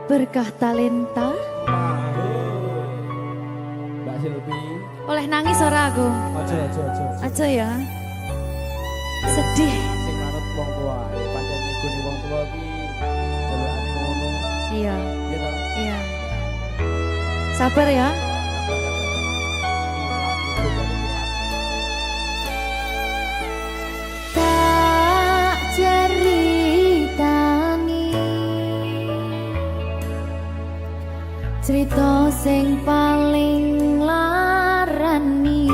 Berkah talenta. Mbak Silvi. Oleh nangis ora aku? Aja ya. Sedih. Sing arep wong tua, pancen ngikuni wong tua iki jelekane ngono. Iya. Iya ta? Iya. Sabar ya. Tak ceritani cerita sing paling larani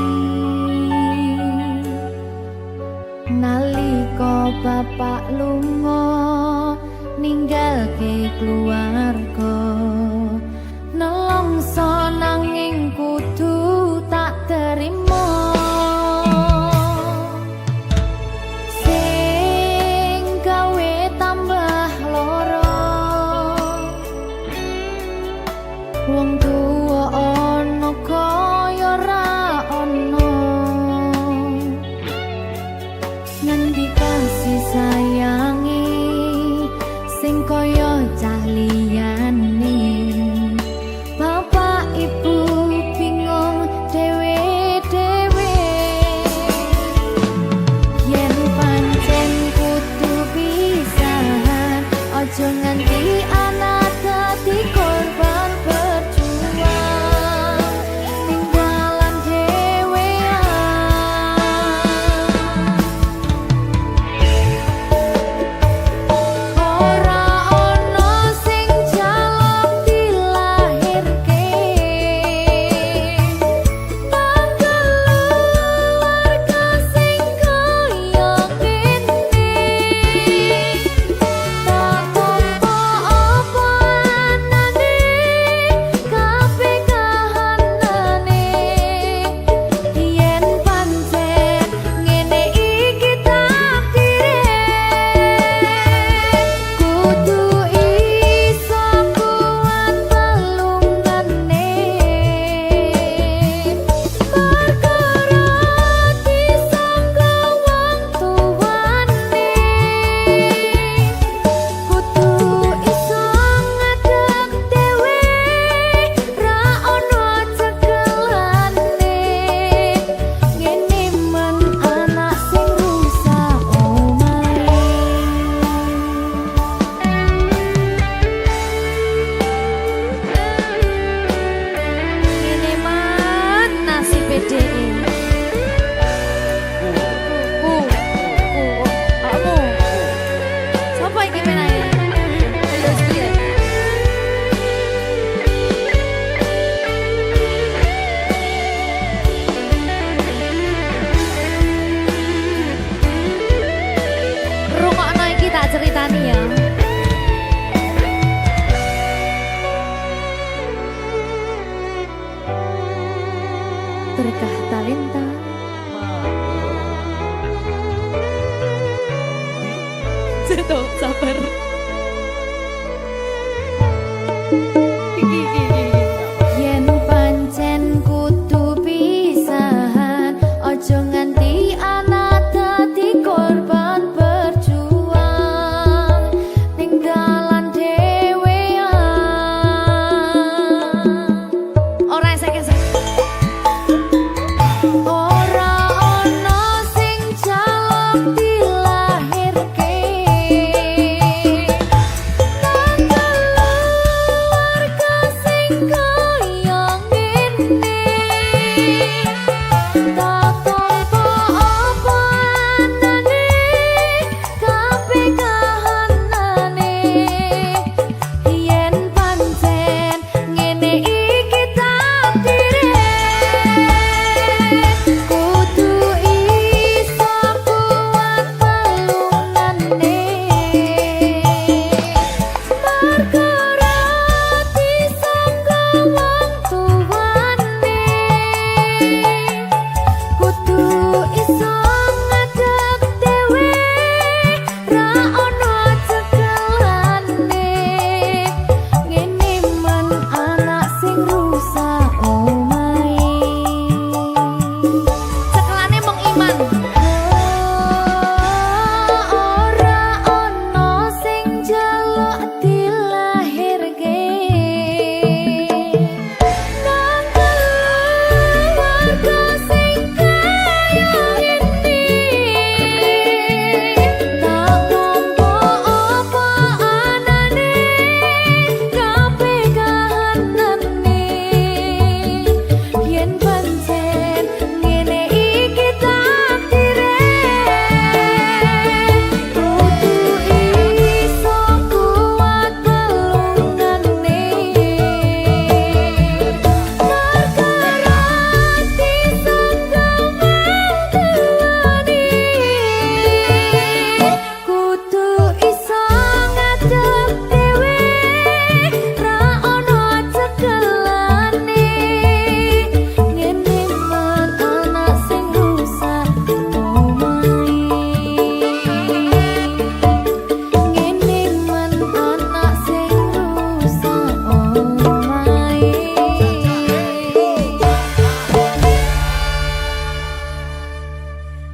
nalika bapak lunga ninggalke keluarga nelongso nanging kudu tak terima sing gawe tambah loro wong tuwa ana kaya ra ana ngendi kasih sayangi sing kaya cah liyane bapak ibu bingung dewe-dewe yen pancen kudu pisahan aja nganti anak dadi korban berjuang tinggalan dhewean ora ono sing jaluk dilahirke keluarga sing kaya kene tak tampa apa anane kabeh kahanane yen pancen ngene iki takdire kudu iso kuat pelungane perkara disangka wong tuwane kudu iso ngadeg dhewe ra ono cekelane ngene men anak sing rusak omahe ngene man nasib dhewe kamu sapa iki menae terus piye rungokno iki tak ceritani ya berkah talenta Seto sabar yen pancen kudu pisahan aja nganti anak dadi korban berjuang tinggalan dhewean ora esek-esek ora ono sing jaluk dilahirke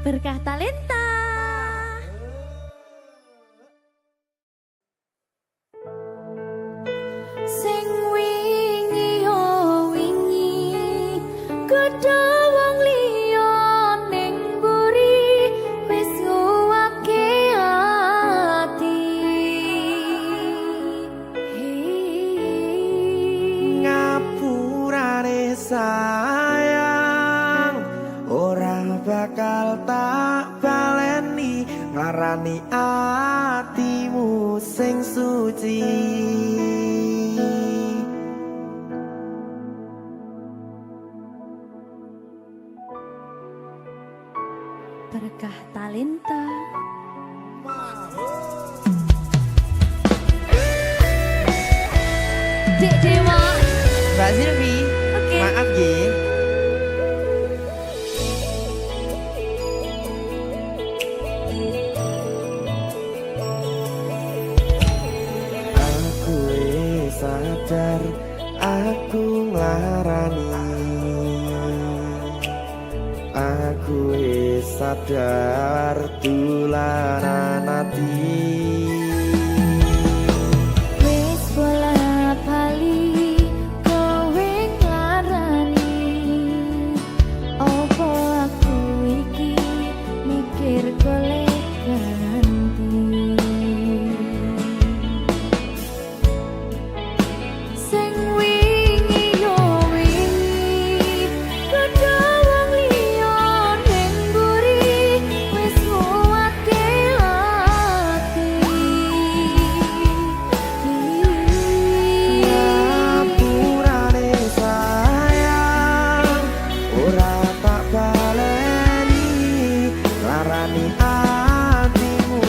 Berkah Talenta. Sing wingi yo wingi gedhe wong liya ning mburi wis nguwake ati. Ngapurane sayang ora bakal tak baleni ngarani atimu sing suci. Berkah Talenta. Dek Dewa. Mbak Silvi, Oke. maaf ye. Aku wis sadar aku nglarani. Aku wis sadar tulanan ati. Wis bola bali kowe nglarani. Opo aku iki mikir golek ganti. Sing wingi yo wingi gedhe wong liya ning mburi wis nguwake ati. Ngapurane sayang ora tak baleni larani atimu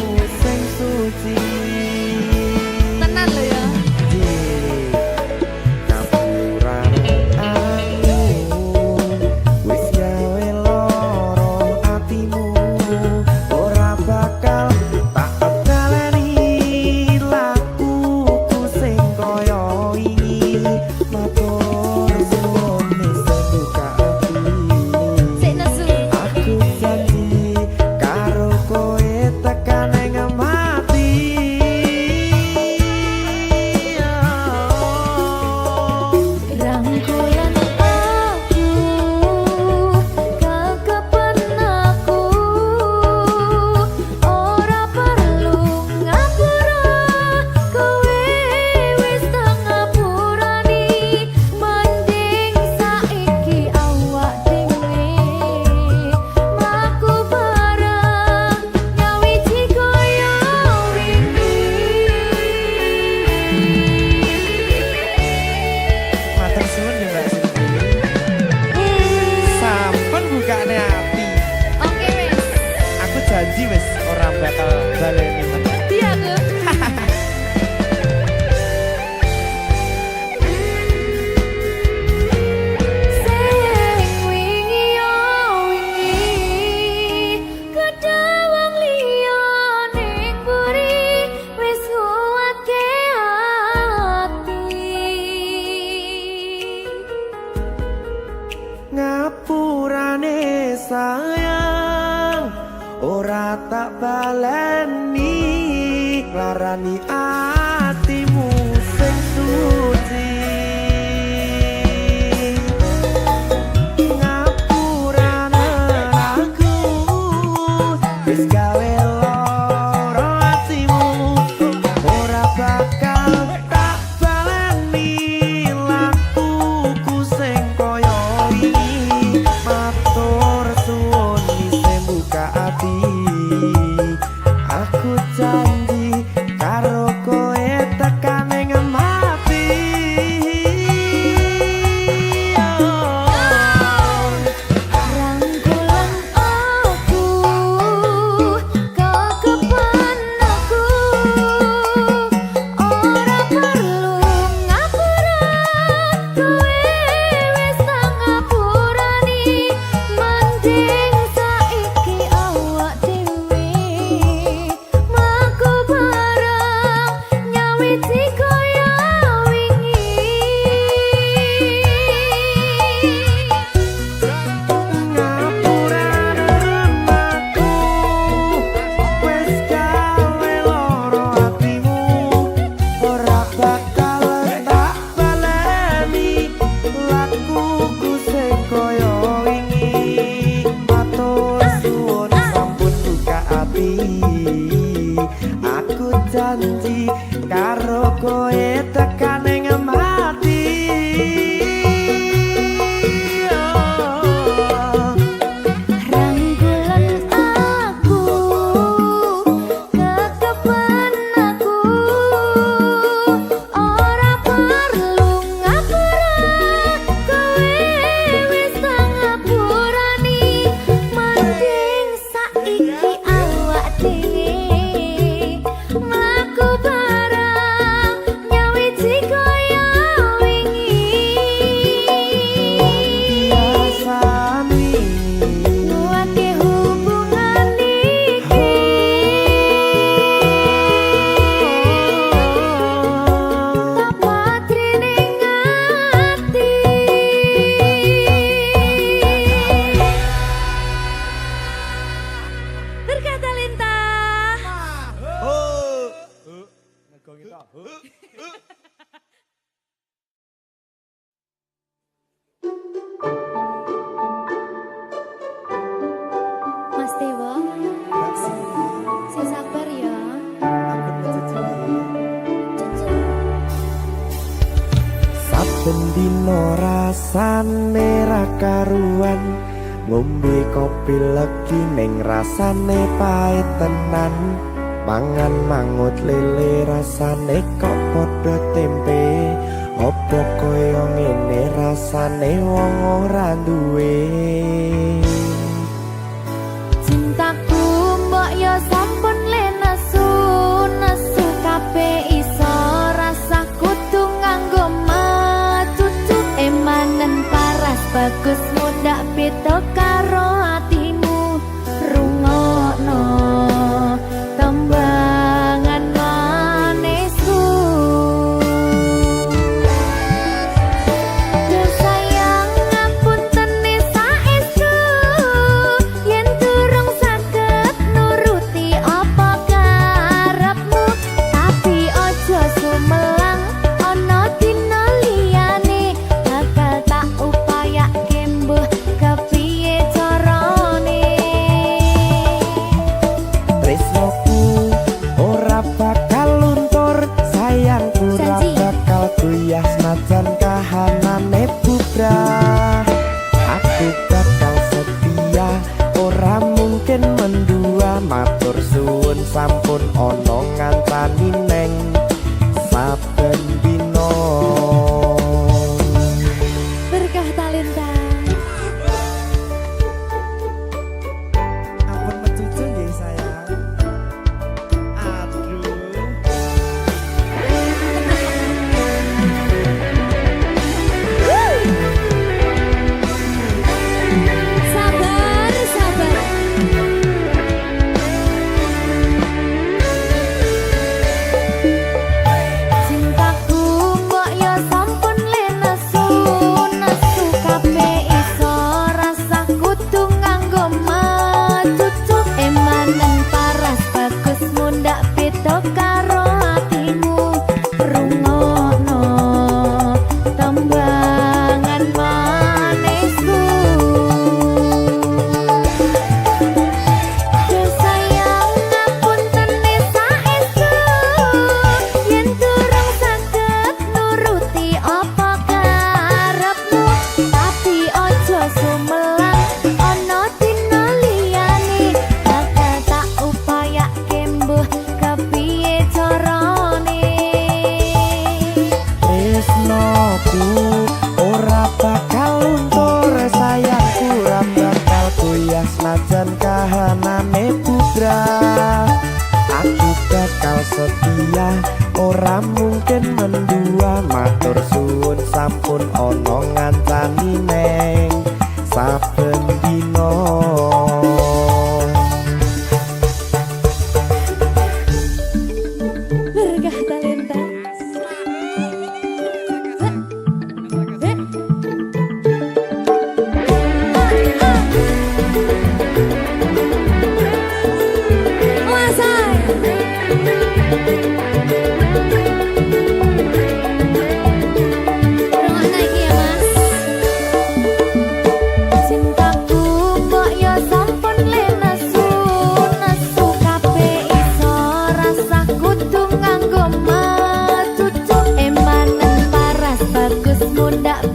sing suci. Tenan lho ya. Ngapurane aku wis gawe loro atimu ora bakal tak baleni lakuku sing kaya iki matur suwun wis buka ati. Sik nesu. Aku janji karo kowe tekan ing mati. Rangkulan aku kakapen aku ora perlu ngapura kowe wis tak ngapurani mending saiki awak dhewe mlaku bareng nyawiji kaya Matur suwun ya Mbak Silvi. Sampun bukane ati. Oke wis. Aku janji wis ora bakal baleni meneh. Dia tuh. Sing wingi yo wingi gedhe wong liya ning mburi wis nguwake ati. Ngapurane sayang ora tak baleni larani atimu sing suci. Ngapurane aku wis gawe loro atimu ora bakal tak baleni lakuku sing kaya iki matur suwun wis buka ati. Aku janji karo kowe janji karo kowe tekan ing mati. Mas Dewa, si sabar ya. Saben dino rasane ra karuan, ngombe kopi legi ning rasane pahit tenan. Mangan mangut lele rasane kok padha tempe. Apa kaya ngene rasane wong ora duwe. Cintaku mbok yo sampun le nesu kabeh iso rasa kudu nganggo macucu emanen paras bagus mudak beda karo atimu rungokno tembangan manisku. Sayang ngapunten saestu yen durung saged nuruti apa karepmu, tapi aja sumelang ana dina liyane bakal tak upayake mbuh kepiye carane. Tresnoku ora bakal luntur, sayangku ora Janji. bakal goyah senajan kahanane bubrah. Aku bakal setia, ora mungkin mendua. Matur suwun sampun ana ngancani neng saben dina. Berkah talenta. Ampun mecucu nggih sayang. Aduh. Sabar, sabar. Cintaku mbok yo sampun le nesu kabeh iso rasa kudu nganggo macucu emanen paras bagus mundak beda karo atimu rungokno tembangan manisku. Sayang ngapunten saestu yen durung saged nuruti apa karepmu, tapi aja sumelang ana dina liyane bakal tak upayake mbuh kepiye carane. Tresnoku ora bakal luntur, sayangku ora bakal goyah senajan kahanane bubrah. Aku bakal setia, ora mungkin mendua. Matur suwun sampun ana ngancani neng saben dina. Berkah talenta. Cintaku mbok yo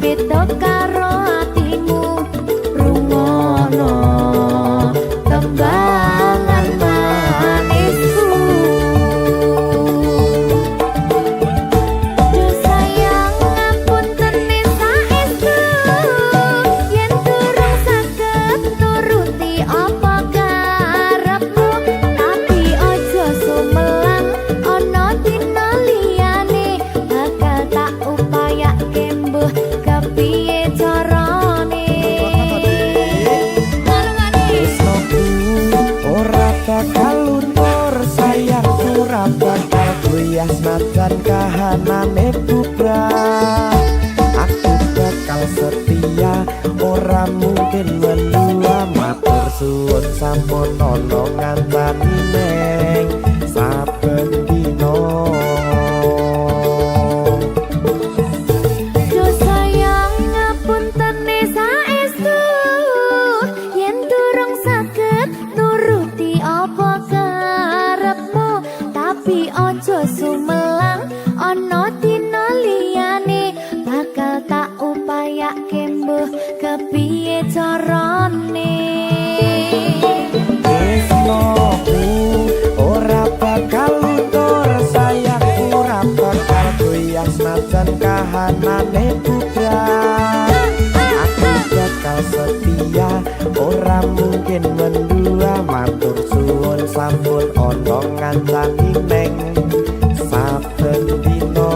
beda karo atimu rungono tembangan manisku. Duh sayang ngapunten saestu yen durung saged nuruti apa karepmu, tapi aja sumelang ana dina liyane bakal tak upayake mbuh kepiye carane. Tresnoku ora bakal luntur, sayangku ora bakal goyah senajan kahanane bubrah. Aku bakal setia, ora mungkin mendua, matur suwun sampun ana ngancani neng saben dina. Duh sayang ngapunten saestu yen durung saged nuruti apa karepmu, tapi aja sumelang ana dina liyane bakal tak upayake mbuh kepiye carane. Tresnoku ora bakal luntur, sayangku ora bakal goyah senajan kahanane bubrah. Aku bakal setia, ora mungkin mendua, matur suwun sampun ana ngancani neng saben dina.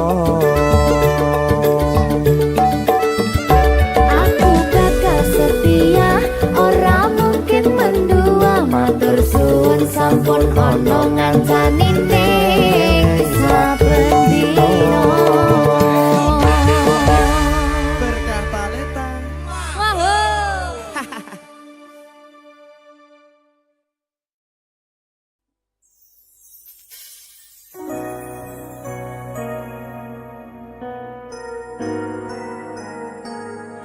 Aku bakal setia, ora mungkin mendua, matur suwun sampun ana ngancani ning saben dina. Berkata Leta.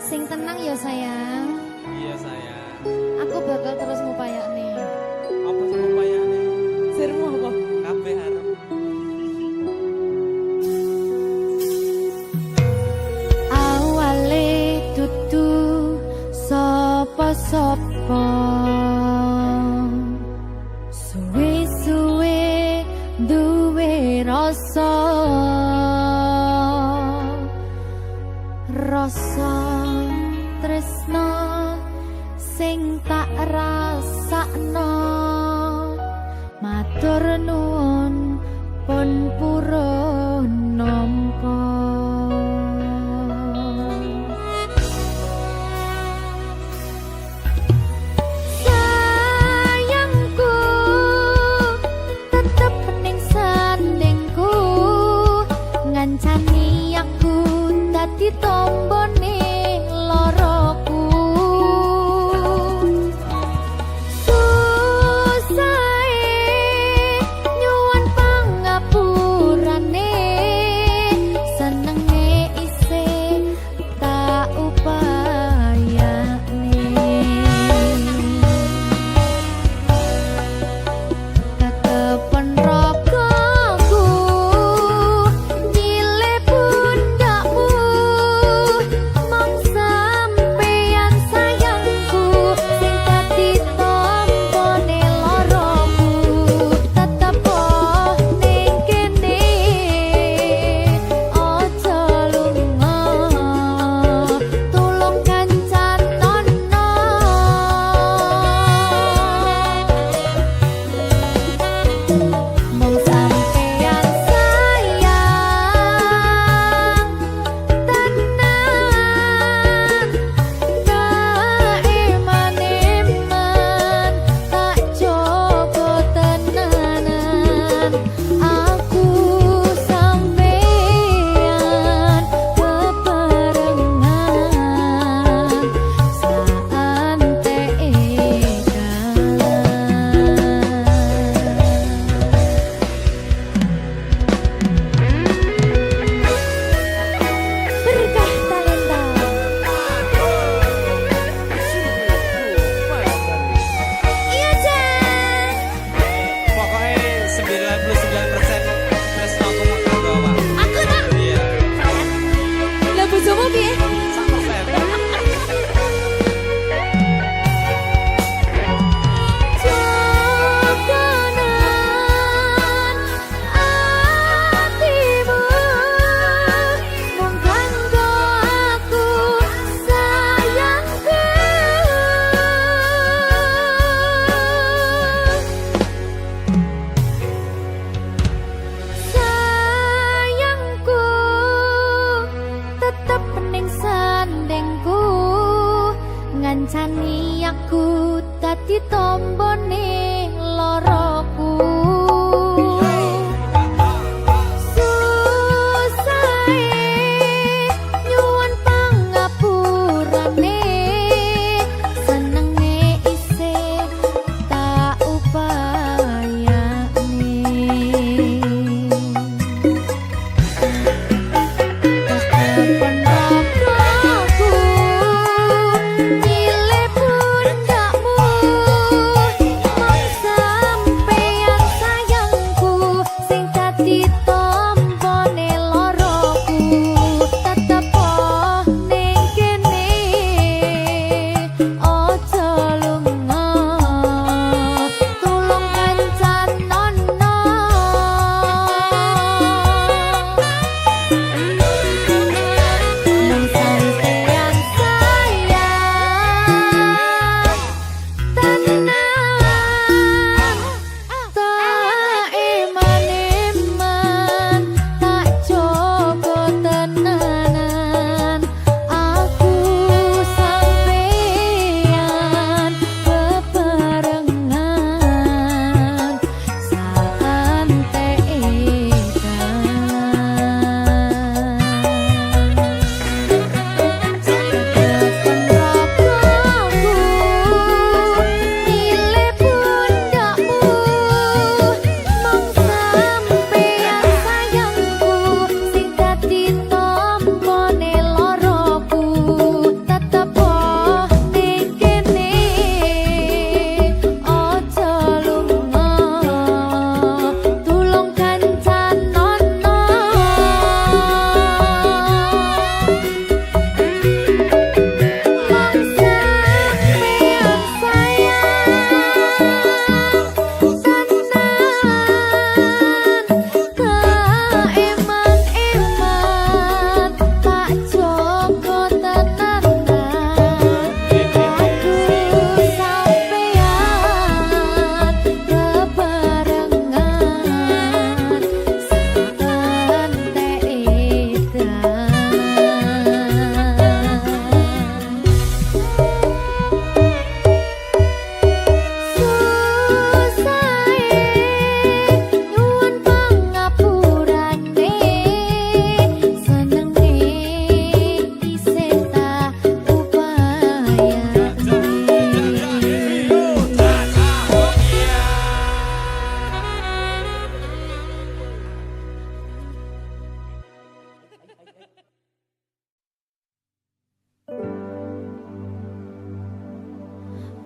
Sing tenang ya sayang, Iya sayang. aku bakal terus ngupayakne. Apa sih upayane? Sirmu apa? Kabeh harep. Awale dudu sapa-sapa, suwe-suwe duwe rasa tresno sing tak rasakno, matur nuwun pun purun nampa. Sayangku tetep ning sandingku, ngancani aku dadi tombone loroku. Susahe nyuwun pangapunten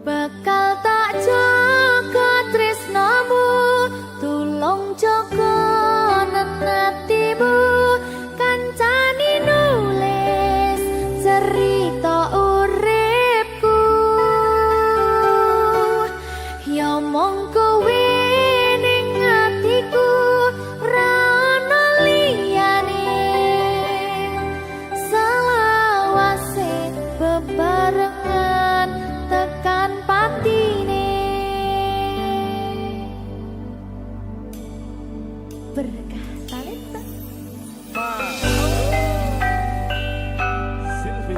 Bakal tak jaga tresnamu, tulung jaga nenatimu, kancani nulis cerita uripku. Ya mong kowe ning atiku, ra ono liyane, selawase bebarengan tekan patine. Berkah talenta Silvi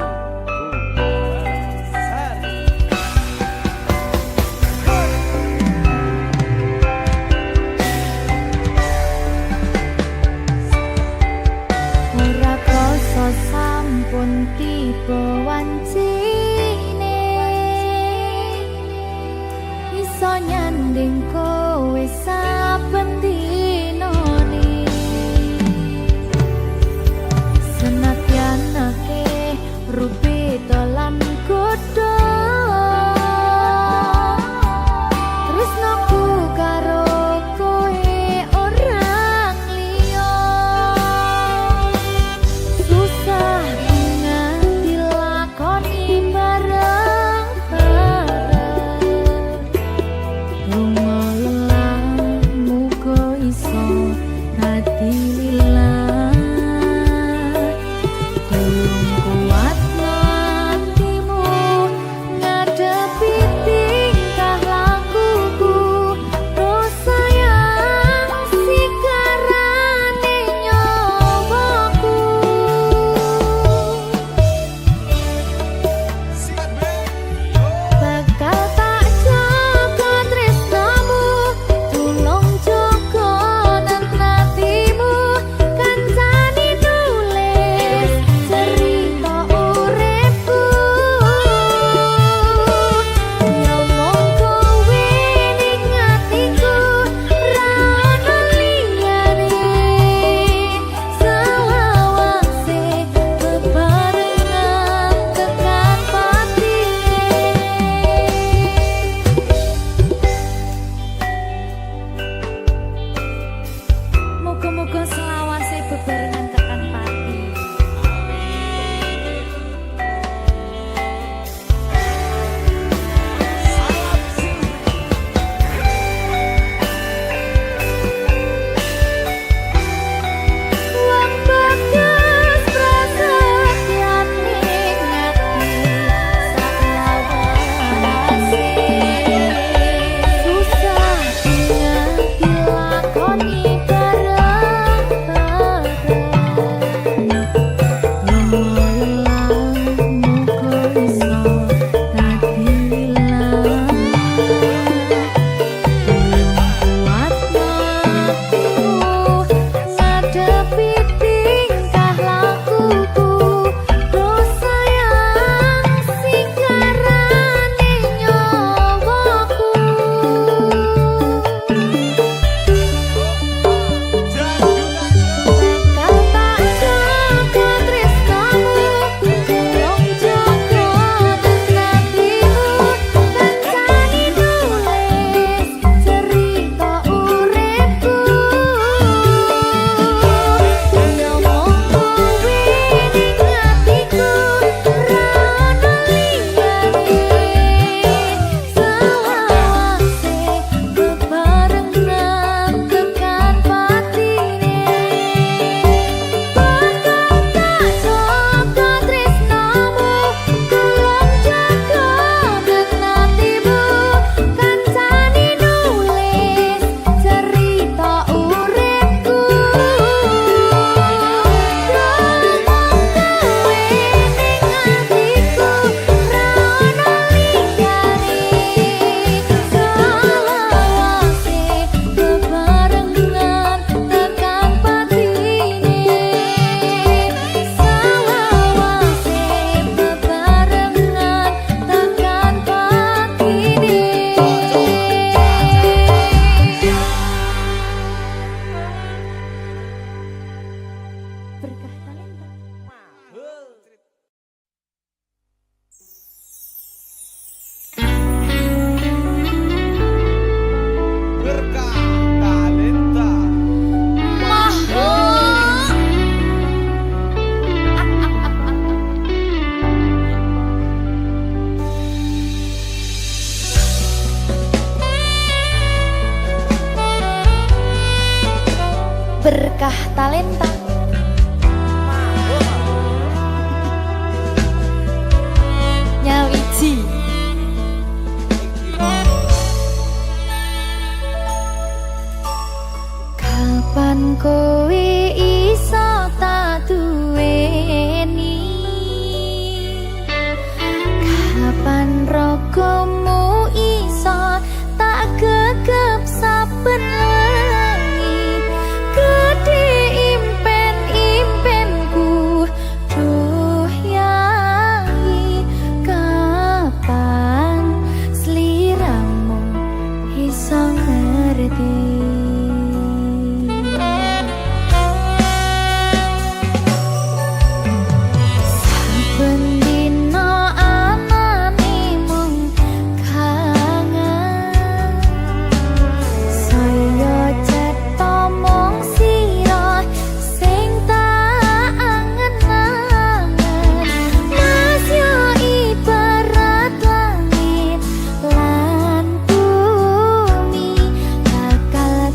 ora koso sampun tiba wancine, iso nyanding kowe saben dinane. Senadyan akeh rupi dalan godho, tresnaku karo kowe orang liya. Susah nganti lakoni bareng-bareng, lunga lelah muga berkah talenta. Nyawiji. Kapan kowe iso tak duweni? Kapan rogomu iso tak gegep saben wengi? Gede impen-impenku duh yai, kapan sliramu iso ngerti? Saben dina anane mung kangen, saya cetha mung sira sing tak angen-angen. Mas yo ibarat langit lan bumi, bakal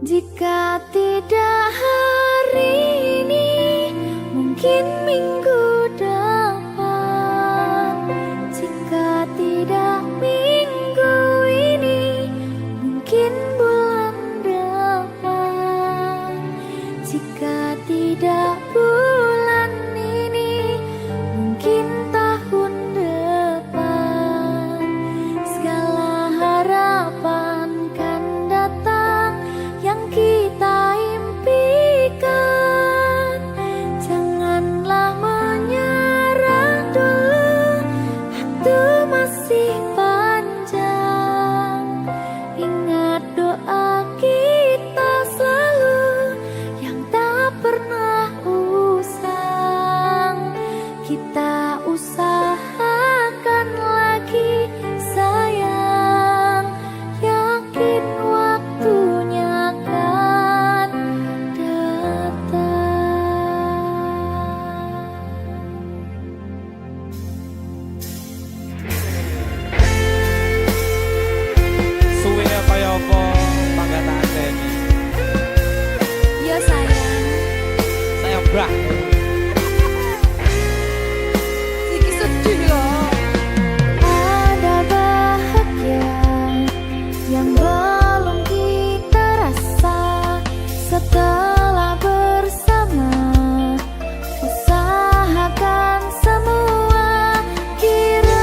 Jika tidak hari ini, mungkin minggu depan. Jika tidak minggu ini, mungkin bulan depan. Jika tidak bulan ini, mungkin tahun depan. Segala harapan kan datang yang kita impikan. Janganlah menyerah dulu, waktu masih panjang. Ingat doa kita selalu yang tak pernah usang. Kita usahakan lagi sayang, yakin waktunya akan datang. Suwe kaya apa panggataan ini. Ya sayang, Saya mbah. Siki sedih loh. Ada bahagia yang belum kita rasa setelah bersama. Usahakan semua, kira-kira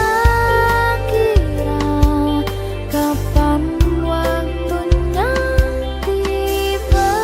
kapan waktunya tiba.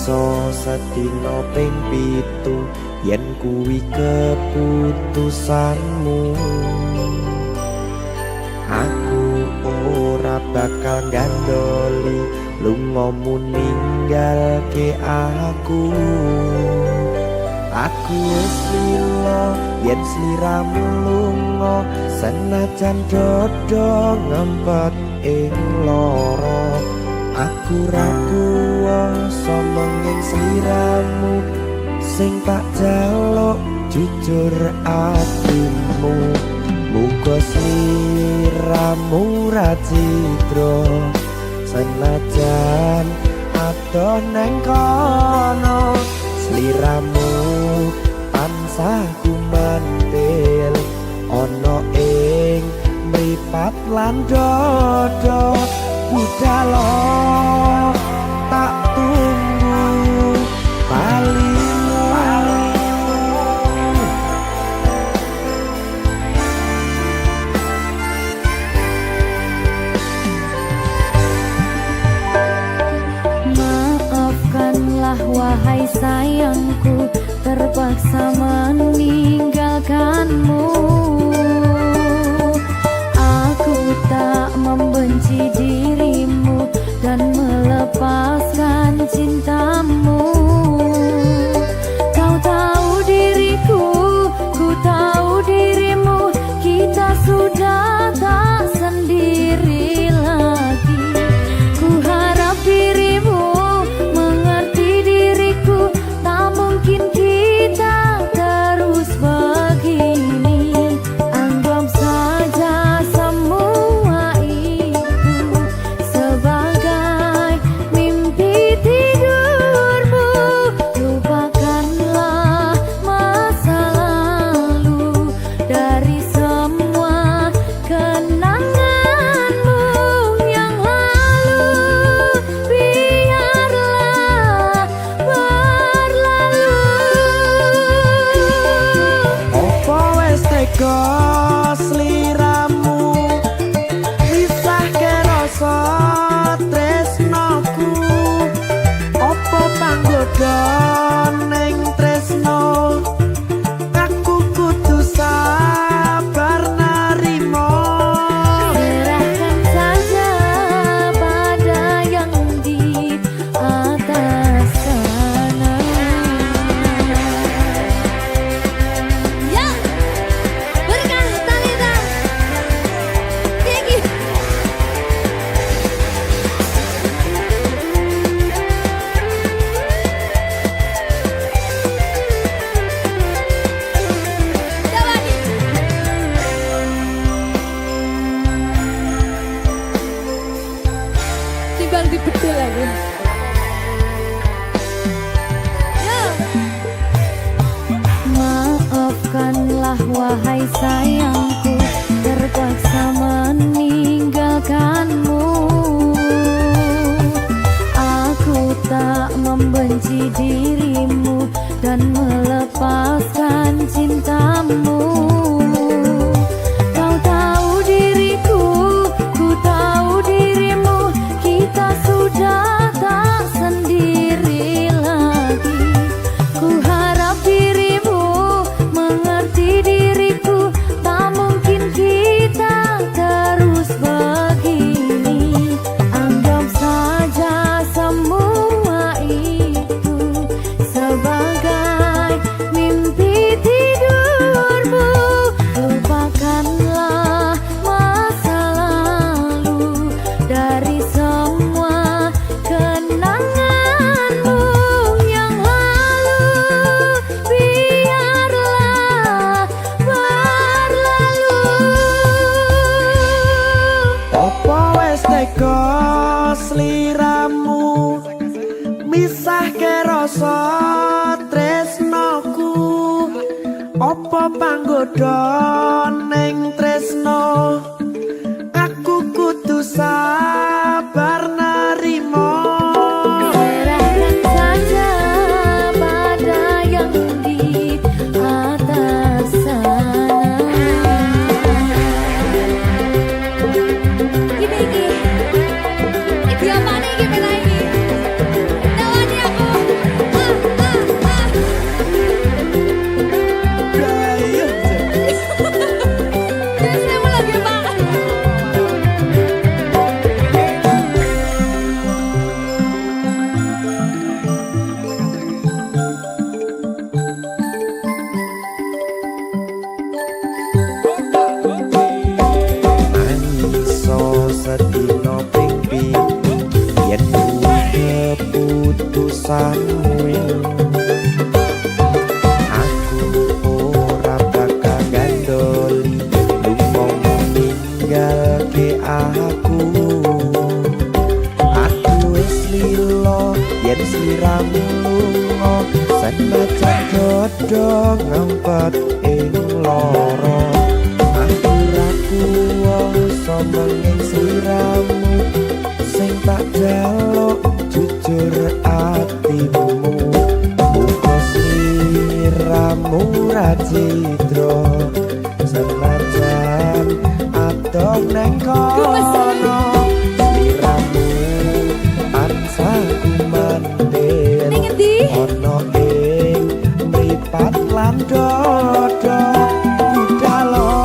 iso sedina ping 7 yen kuwi keputusanmu. Aku ora bakal gandoli lungamu ninggalke aku. Aku wis lilo yen sliramu lunga, senajan dodo ngempet ing loro. Aku ra kuwasa menging sliramu, sing tak jaluk jujur atimu. Muga sliramu ra cidra, senajan adoh neng kono. Sliramu tansah gumantil ana ing mripat lan dodo. Budalo tak tunggu balimu. Maafkanlah wahai sayangku, terpaksa meninggalkanmu. Aku tak membenci dirimu dan melepaskan cintamu. Kau tahu diriku, ku tahu dirimu, kita sudah tak sendiri lagi. Ku harap dirimu mengerti diriku, tak mungkin kita terus begini. Anggap saja semua itu sebagai mimpi tidurmu. Lupakanlah masa lalu dari semua kenanganmu yang lalu. Biarlah berlalu. Opo wis tega sliramu misahke rasa tresnoku. Opo panggoda ning tresno, aku kudu sabar narimo. Serahkan saja pada yang di atas sana. Ya, berkah Talita. Tinggi. Jawadi. Timbang dibedil lagi. Maafkanlah wahai sayangku, terpaksa meninggalkanmu. Aku tak membenci dirimu dan melepaskan cintamu. Kau tahu diriku, ku tahu dirimu, kita sudah tak sendiri lagi. Ku harap dirimu mengerti diriku, tak mungkin kita terus begini. Anggap saja semua itu sebagai mimpi tidurmu. Lupakanlah masa lalu dari semua kenanganmu yang lalu. Biarlah berlalu. Opo wis tega sliramu misahke rasa tresnoku. Opo panggoda ning tresno, aku kudu sabar narimo. Serahkan saja pada yang di atas sana. Iki apa nih kita lagi? Tawani aku. alasanmu. Aku ora bakal gandoli lu mau meninggal ke aku. Aku wis lilo yen sliramu lunga sen baca jodoh ngempet ing loro. Aku ra kuwasa menging sliramu sing tak jaluk jujur atimu. Muga sliramu ra citra senajan adoh neng kono. Sliramu tansah kumandhen Ning endi? ono ing mripat lan dodo. Budalo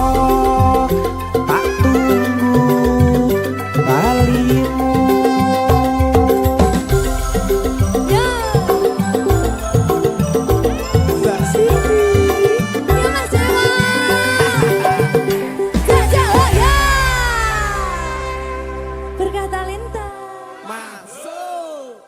tak tunggu balimu. Ya. Mbak Siti Ya Mas Dewa. Jajak oh ya. Berkah talenta. masuk.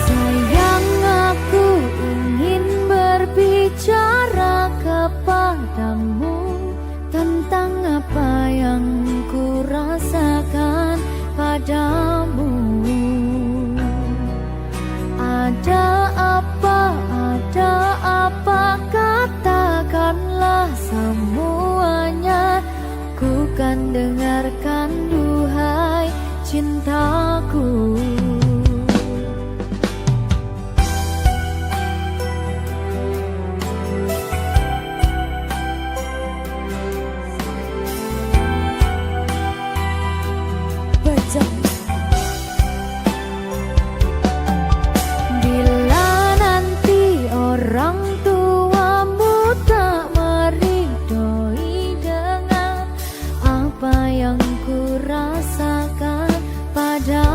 Sayang, aku ingin berbicara kepadamu tentang apa yang ku rasakan padamu. Ada apa, katakanlah semuanya. Ku kan dengarkan duhai cintaku. Bajak. Bila nanti orang tuamu tak meridhoi dengan apa yang ku rasakan pada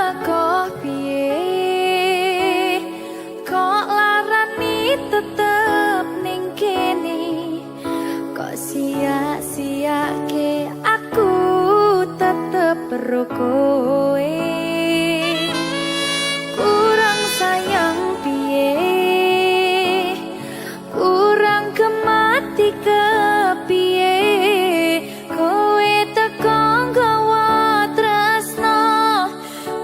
beko piye kok larani tetep ning kene kok sia-siake aku tetep perlu kowe kurang sayang piye kurang kemati kepiye kowe teko nggawa tresno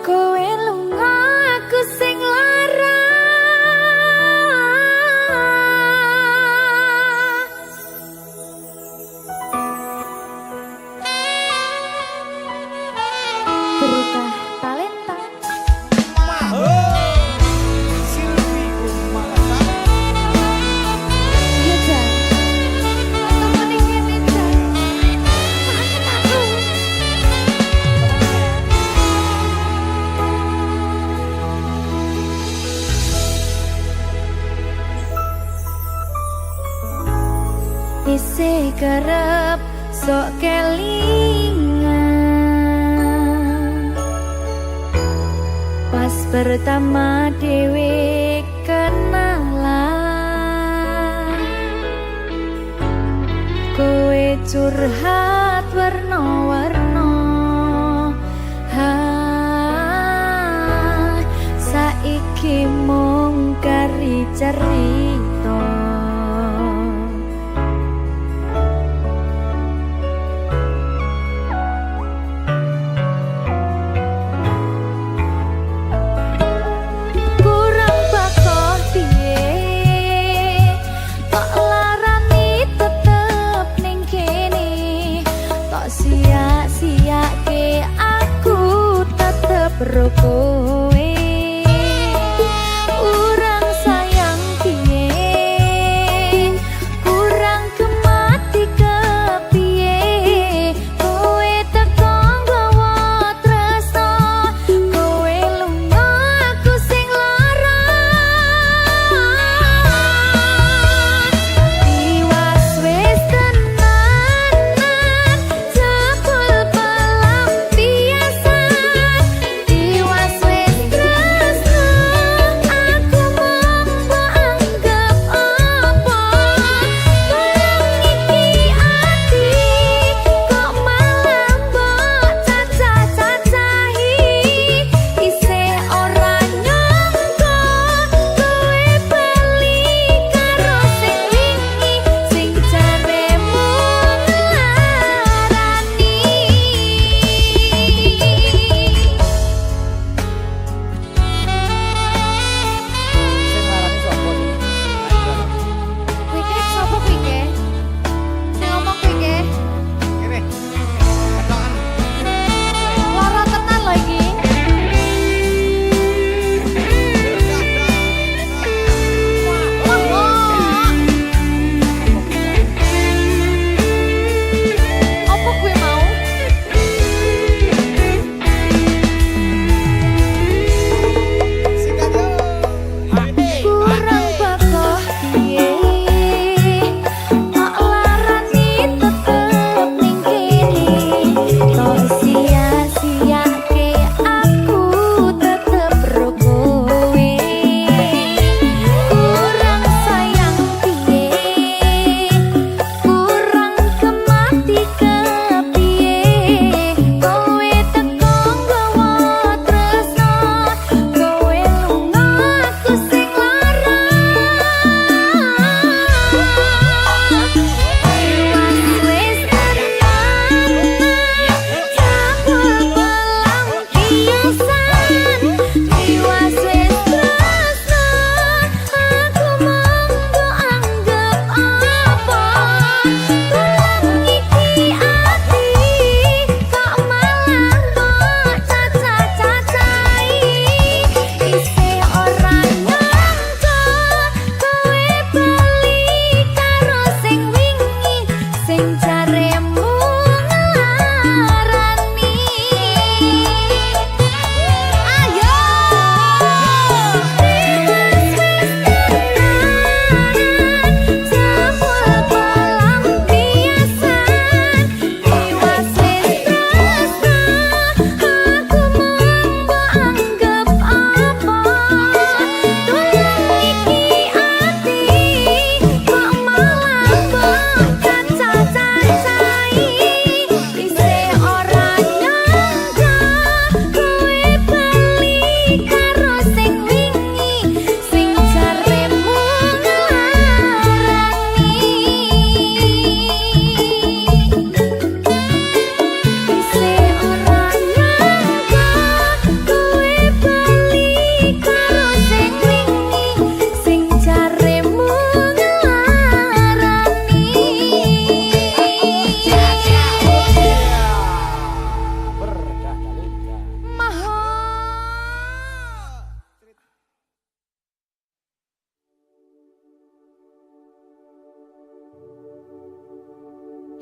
kowe lunga aku sing lara berita talenta Silvi Umalasa. iya Jan ketemu ning kene Jan maafin aku isi kerep sok kelingan pas pertama dewe kenalan kowe curhat warna-warna ha saiki mung kari cerita kurang bakoh piye kok larani tetep ning kene kok sia-siake aku tetep ro kowe kurang sayang piye kurang kemati kepiye kowe teko nggawa tresno kowe lunga aku sing lara tiwas wis tenanan jebul pelampiasan tiwas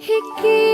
Iki